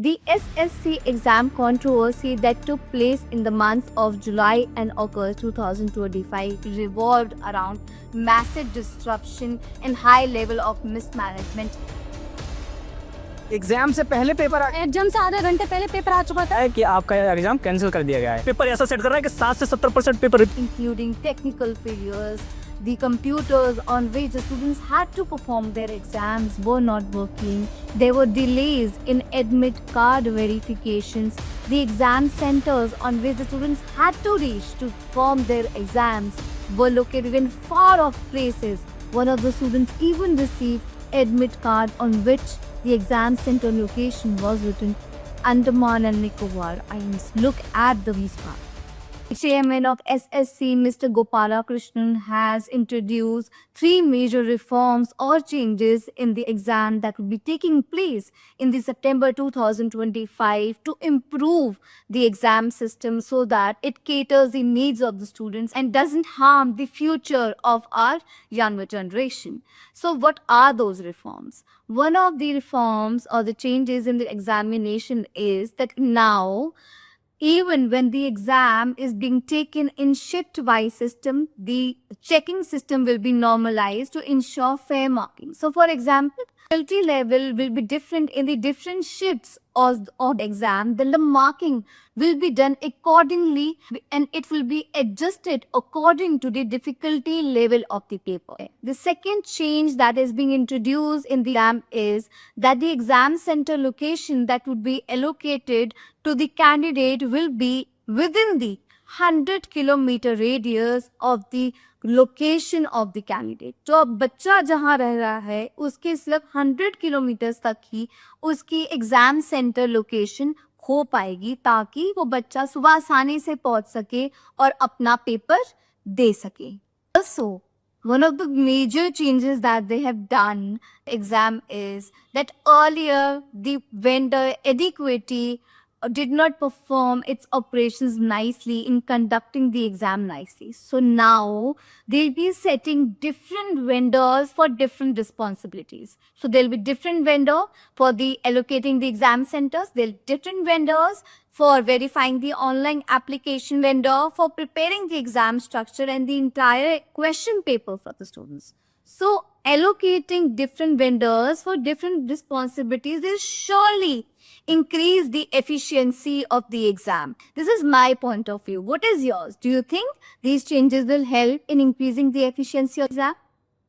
The SSC exam controversy that took place in the months of July and August 2025 revolved around massive disruption and high level of mismanagement. Exam से पहले paper exam से आधे घंटे पहले paper आ चुका था है कि आपका एग्जाम कैंसिल कर दिया गया है। पेपर ऐसा सेट कर रहा है कि 60 से 70% paper Including technical failures, the computers on which the students had to perform their exams were not working. There were delays in admit card verifications. The exam centers on which the students had to reach to perform their exams were located in far off places. One of the students even received admit card on which the exam center location was written Andaman and Nicobar Islands. Look at these cards. Chairman of SSC, Mr. Gopala Krishnan, has introduced 3 major reforms or changes in the exam that will be taking place in the September 2025 to improve the exam system so that it caters the needs of the students and doesn't harm the future of our younger generation. So what are those reforms? One of the reforms or the changes in the examination is that now even when the exam is being taken in shift-wise system, the checking system will be normalized to ensure fair marking. So, for example, difficulty level will be different in the different shifts of the exam, then the marking will be done accordingly and it will be adjusted according to the difficulty level of the paper. The second change that is being introduced in the exam is that the exam center location that would be allocated to the candidate will be within the 100 kilometer radius of the location of the candidate. तो अब बच्चा जहाँ रह रहा है उसके सिर्फ 100 kilometres तक ही उसकी एग्जाम सेंटर लोकेशन हो पाएगी ताकि वो बच्चा सुबह आसानी से पहुंच सके और अपना पेपर दे सके। Also, one of the major changes that they have done exam is that earlier the vendor Adequity did not perform its operations nicely in conducting the exam nicely. So now they'll be setting different vendors for different responsibilities. So there'll be different vendor for the allocating the exam centers. There'll be different vendors for verifying the online application vendor, for preparing the exam structure and the entire question paper for the students. So allocating different vendors for different responsibilities will surely increase the efficiency of the exam. This is my point of view. What is yours? Do you think these changes will help in increasing the efficiency of the exam?